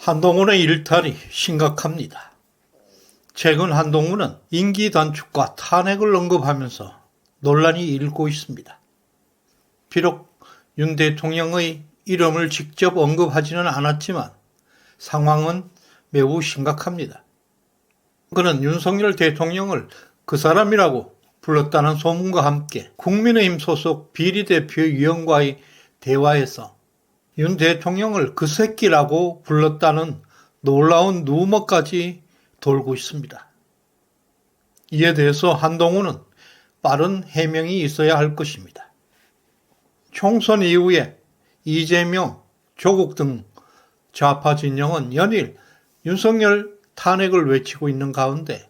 한동훈의 일탈이 심각합니다. 최근 한동훈은 임기 단축과 탄핵을 언급하면서 논란이 일고 있습니다. 비록 윤 대통령의 이름을 직접 언급하지는 않았지만 상황은 매우 심각합니다. 그는 윤석열 대통령을 그 사람이라고 불렀다는 소문과 함께 국민의힘 소속 비리대표위원과의 대화에서 윤 대통령을 그 새끼라고 불렀다는 놀라운 루머까지 돌고 있습니다. 이에 대해서 한동훈은 빠른 해명이 있어야 할 것입니다. 총선 이후에 이재명, 조국 등 좌파 진영은 연일 윤석열 탄핵을 외치고 있는 가운데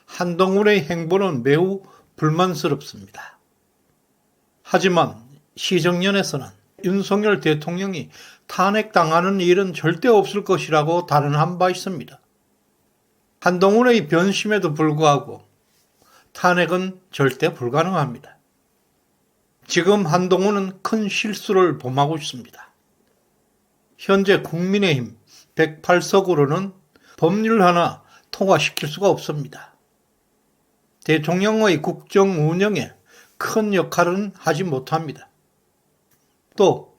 한동훈의 행보는 매우 불만스럽습니다. 하지만 시정연에서는 윤석열 대통령이 탄핵당하는 일은 절대 없을 것이라고 단언한 바 있습니다. 한동훈의 변심에도 불구하고 탄핵은 절대 불가능합니다. 지금 한동훈은 큰 실수를 범하고 있습니다. 현재 국민의힘 108석으로는 법률 하나 통과시킬 수가 없습니다. 대통령의 국정 운영에 큰 역할은 하지 못합니다. 또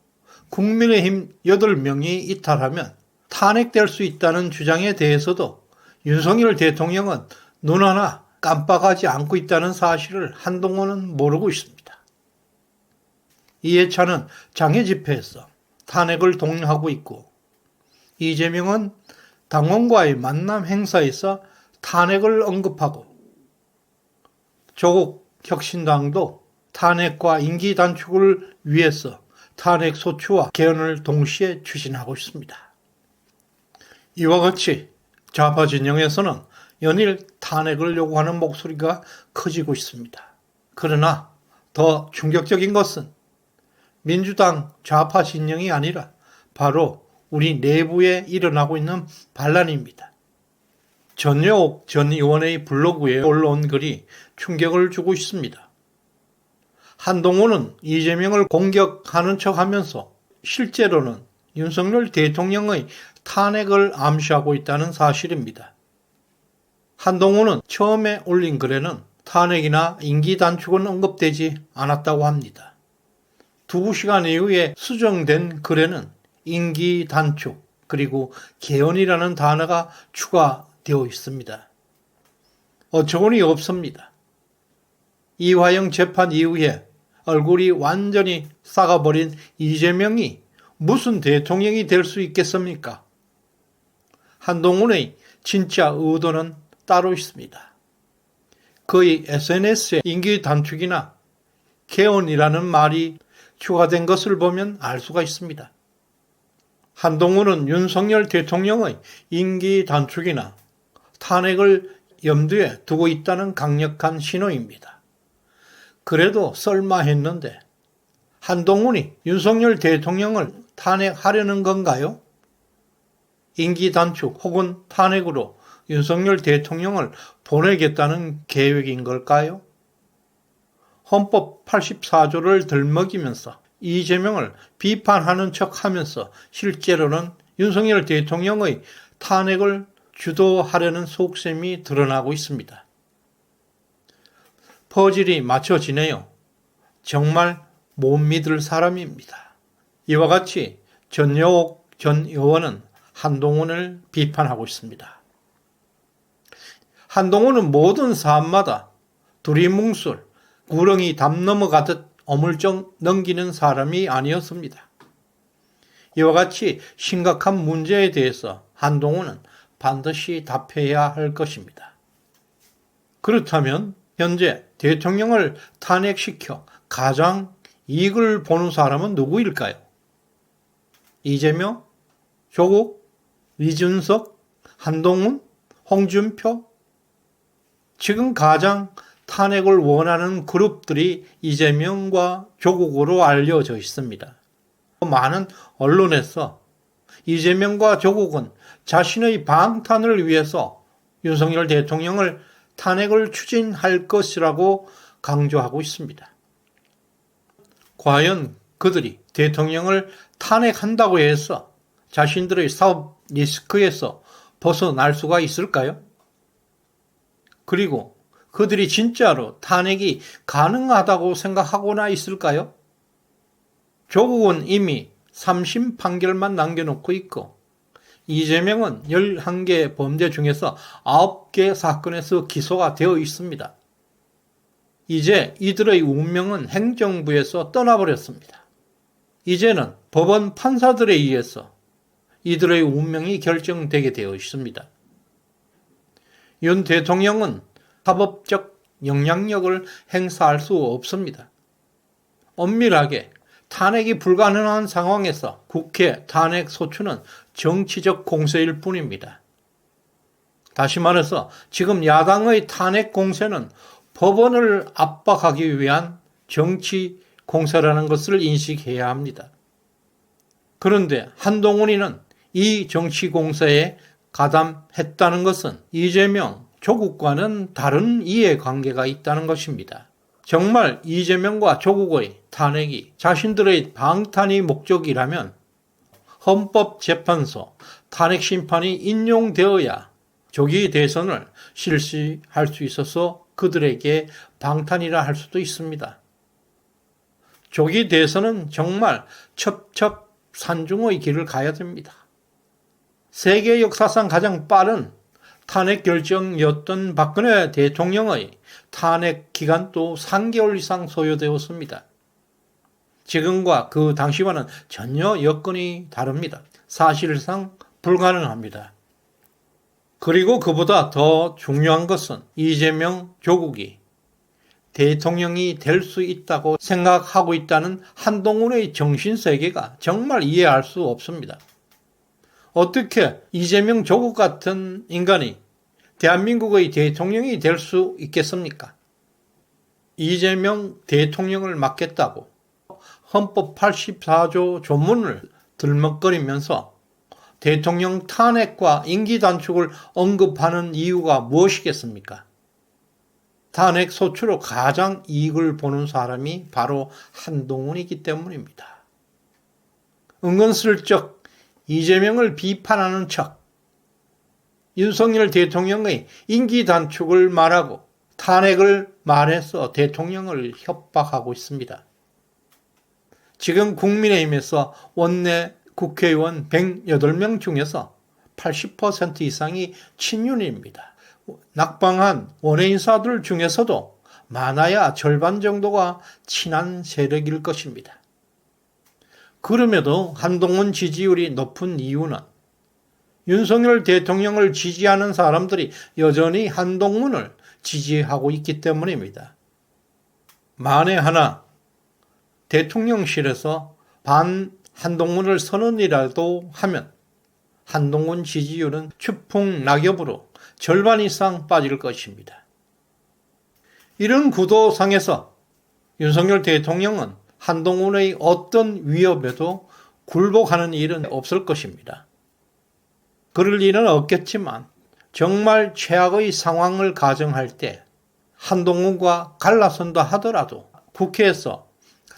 국민의힘 8명이 이탈하면 탄핵될 수 있다는 주장에 대해서도 윤석열 대통령은 눈 하나 깜빡하지 않고 있다는 사실을 한동훈은 모르고 있습니다. 이해찬은 장애 집회에서 탄핵을 독려하고 있고 이재명은 당원과의 만남 행사에서 탄핵을 언급하고 조국 혁신당도 탄핵과 임기 단축을 위해서 탄핵 소추와 개헌을 동시에 추진하고 있습니다. 이와 같이 좌파 진영에서는 연일 탄핵을 요구하는 목소리가 커지고 있습니다. 그러나 더 충격적인 것은 민주당 좌파 진영이 아니라 바로 우리 내부에 일어나고 있는 반란입니다. 전여옥 전 의원의 블로그에 올라온 글이 충격을 주고 있습니다. 한동훈은 이재명을 공격하는 척하면서 실제로는 윤석열 대통령의 탄핵을 암시하고 있다는 사실입니다. 한동훈은 처음에 올린 글에는 탄핵이나 임기 단축은 언급되지 않았다고 합니다. 2시간 이후에 수정된 글에는 임기 단축 그리고 개헌이라는 단어가 추가되어 있습니다. 어처구니 없습니다. 이화영 재판 이후에 얼굴이 완전히 썩어버린 이재명이 무슨 대통령이 될 수 있겠습니까? 한동훈의 진짜 의도는 따로 있습니다. 그의 SNS에 임기 단축이나 개헌이라는 말이 추가된 것을 보면 알 수가 있습니다. 한동훈은 윤석열 대통령의 임기 단축이나 탄핵을 염두에 두고 있다는 강력한 신호입니다. 그래도 설마 했는데 한동훈이 윤석열 대통령을 탄핵하려는 건가요? 임기 단축 혹은 탄핵으로 윤석열 대통령을 보내겠다는 계획인 걸까요? 헌법 84조를 들먹이면서 이재명을 비판하는 척하면서 실제로는 윤석열 대통령의 탄핵을 주도하려는 속셈이 드러나고 있습니다. 퍼즐이 맞춰지네요. 정말 못 믿을 사람입니다. 이와 같이 전여옥 전 의원은 한동훈을 비판하고 있습니다. 한동훈은 모든 사안마다 두리뭉술, 구렁이 담 넘어가듯 어물쩍 넘기는 사람이 아니었습니다. 이와 같이 심각한 문제에 대해서 한동훈은 반드시 답해야 할 것입니다. 그렇다면 현재 대통령을 탄핵시켜 가장 이익을 보는 사람은 누구일까요? 이재명, 조국, 이준석, 한동훈, 홍준표? 지금 가장 탄핵을 원하는 그룹들이 이재명과 조국으로 알려져 있습니다. 많은 언론에서 이재명과 조국은 자신의 방탄을 위해서 윤석열 대통령을 탄핵을 추진할 것이라고 강조하고 있습니다. 과연 그들이 대통령을 탄핵한다고 해서 자신들의 사업 리스크에서 벗어날 수가 있을까요? 그리고 그들이 진짜로 탄핵이 가능하다고 생각하거나 있을까요? 조국은 이미 3심 판결만 남겨놓고 있고 이재명은 11개 범죄 중에서 9개 사건에서 기소가 되어 있습니다. 이제 이들의 운명은 행정부에서 떠나버렸습니다. 이제는 법원 판사들에 의해서 이들의 운명이 결정되게 되어 있습니다. 윤 대통령은 사법적 영향력을 행사할 수 없습니다. 엄밀하게 탄핵이 불가능한 상황에서 국회 탄핵 소추는 정치적 공세일 뿐입니다. 다시 말해서 지금 야당의 탄핵 공세는 법원을 압박하기 위한 정치 공세라는 것을 인식해야 합니다. 그런데 한동훈이는 이 정치 공세에 가담했다는 것은 이재명, 조국과는 다른 이해관계가 있다는 것입니다. 정말 이재명과 조국의 탄핵이 자신들의 방탄이 목적이라면 헌법재판소 탄핵 심판이 인용되어야 조기 대선을 실시할 수 있어서 그들에게 방탄이라 할 수도 있습니다. 조기 대선은 정말 첩첩산중의 길을 가야 됩니다. 세계 역사상 가장 빠른 탄핵 결정이었던 박근혜 대통령의 탄핵 기간도 3개월 이상 소요되었습니다. 지금과 그 당시와는 전혀 여건이 다릅니다. 사실상 불가능합니다. 그리고 그보다 더 중요한 것은 이재명 조국이 대통령이 될 수 있다고 생각하고 있다는 한동훈의 정신세계가 정말 이해할 수 없습니다. 어떻게 이재명 조국 같은 인간이 대한민국의 대통령이 될 수 있겠습니까? 이재명 대통령을 맡겠다고 헌법 84조 조문을 들먹거리면서 대통령 탄핵과 임기 단축을 언급하는 이유가 무엇이겠습니까? 탄핵 소추로 가장 이익을 보는 사람이 바로 한동훈이기 때문입니다. 은근슬쩍 이재명을 비판하는 척, 윤석열 대통령의 임기 단축을 말하고 탄핵을 말해서 대통령을 협박하고 있습니다. 지금 국민의힘에서 원내 국회의원 108명 중에서 80% 이상이 친윤입니다. 낙방한 원외인사들 중에서도 많아야 절반 정도가 친한 세력일 것입니다. 그럼에도 한동훈 지지율이 높은 이유는 윤석열 대통령을 지지하는 사람들이 여전히 한동훈을 지지하고 있기 때문입니다. 만에 하나 대통령실에서 반 한동훈을 선언이라도 하면 한동훈 지지율은 추풍 낙엽으로 절반 이상 빠질 것입니다. 이런 구도상에서 윤석열 대통령은 한동훈의 어떤 위협에도 굴복하는 일은 없을 것입니다. 그럴 일은 없겠지만 정말 최악의 상황을 가정할 때 한동훈과 갈라선다 하더라도 국회에서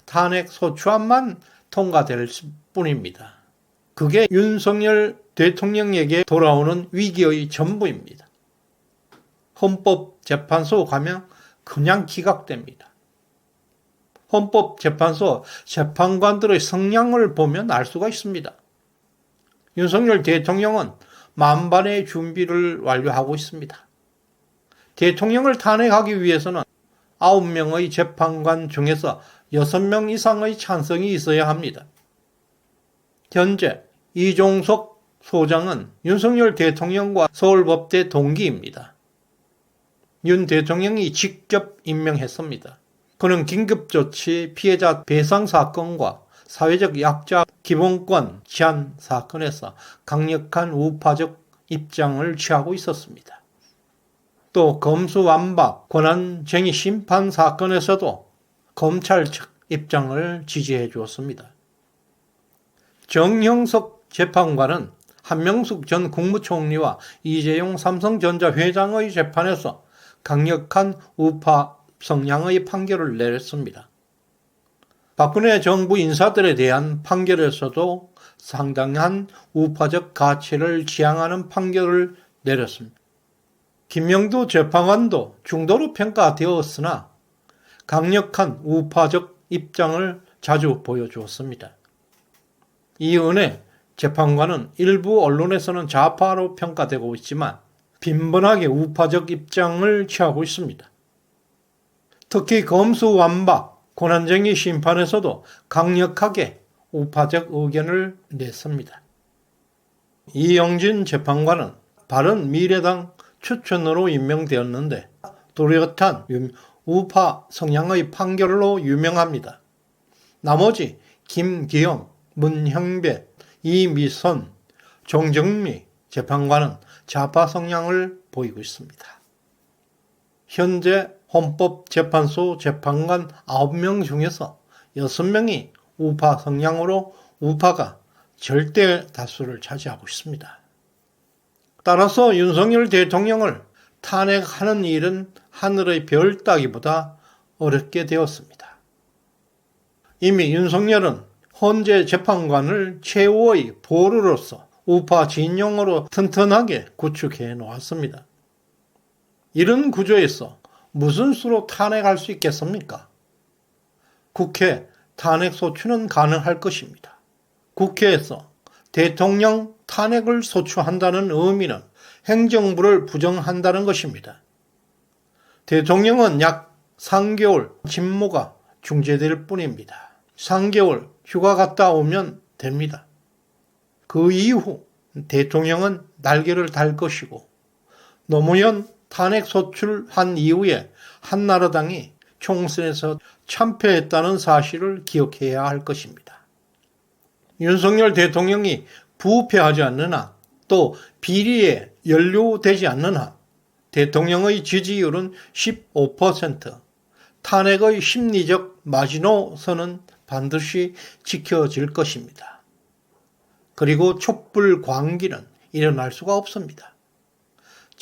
탄핵 소추안만 통과될 뿐입니다. 그게 윤석열 대통령에게 돌아오는 위기의 전부입니다. 헌법재판소 가면 그냥 기각됩니다. 헌법재판소 재판관들의 성향을 보면 알 수가 있습니다. 윤석열 대통령은 만반의 준비를 완료하고 있습니다. 대통령을 탄핵하기 위해서는 9명의 재판관 중에서 6명 이상의 찬성이 있어야 합니다. 현재 이종석 소장은 윤석열 대통령과 서울법대 동기입니다. 윤 대통령이 직접 임명했습니다. 그는 긴급조치 피해자 배상 사건과 사회적 약자 기본권 제한 사건에서 강력한 우파적 입장을 취하고 있었습니다. 또 검수완박 권한쟁의 심판 사건에서도 검찰 측 입장을 지지해 주었습니다. 정형석 재판관은 한명숙 전 국무총리와 이재용 삼성전자 회장의 재판에서 강력한 우파 성향의 판결을 내렸습니다. 박근혜 정부 인사들에 대한 판결에서도 상당한 우파적 가치를 지향하는 판결을 내렸습니다. 김명도 재판관도 중도로 평가되었으나 강력한 우파적 입장을 자주 보여주었습니다. 이은혜 재판관은 일부 언론에서는 좌파로 평가되고 있지만 빈번하게 우파적 입장을 취하고 있습니다. 특히 검수완박, 고난쟁이 심판에서도 강력하게 우파적 의견을 냈습니다. 이영진 재판관은 바른미래당 추천으로 임명되었는데 뚜렷한 우파 성향의 판결로 유명합니다. 나머지 김기영, 문형배, 이미선, 정정미 재판관은 좌파 성향을 보이고 있습니다. 현재 헌법재판소 재판관 9명 중에서 6명이 우파 성향으로 우파가 절대 다수를 차지하고 있습니다. 따라서 윤석열 대통령을 탄핵하는 일은 하늘의 별 따기보다 어렵게 되었습니다. 이미 윤석열은 헌재 재판관을 최후의 보루로서 우파 진영으로 튼튼하게 구축해 놓았습니다. 이런 구조에서 무슨 수로 탄핵할 수 있겠습니까? 국회 탄핵 소추는 가능할 것입니다. 국회에서 대통령 탄핵을 소추한다는 의미는 행정부를 부정한다는 것입니다. 대통령은 약 3개월 직무가 중재될 뿐입니다. 3개월 휴가 갔다 오면 됩니다. 그 이후 대통령은 날개를 달 것이고 노무현 탄핵 소출한 이후에 한나라당이 총선에서 참패했다는 사실을 기억해야 할 것입니다. 윤석열 대통령이 부패하지 않는 한, 또 비리에 연루되지 않는 한 대통령의 지지율은 15%, 탄핵의 심리적 마지노선은 반드시 지켜질 것입니다. 그리고 촛불 광기는 일어날 수가 없습니다.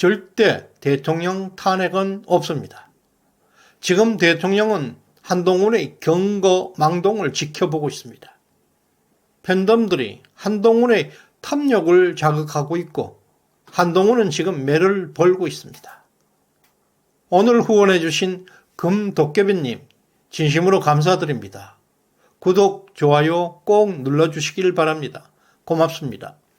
절대 대통령 탄핵은 없습니다. 지금 대통령은 한동훈의 경거망동을 지켜보고 있습니다. 팬덤들이 한동훈의 탐욕을 자극하고 있고 한동훈은 지금 매를 벌고 있습니다. 오늘 후원해 주신 금도깨비님 진심으로 감사드립니다. 구독, 좋아요 꼭 눌러주시길 바랍니다. 고맙습니다.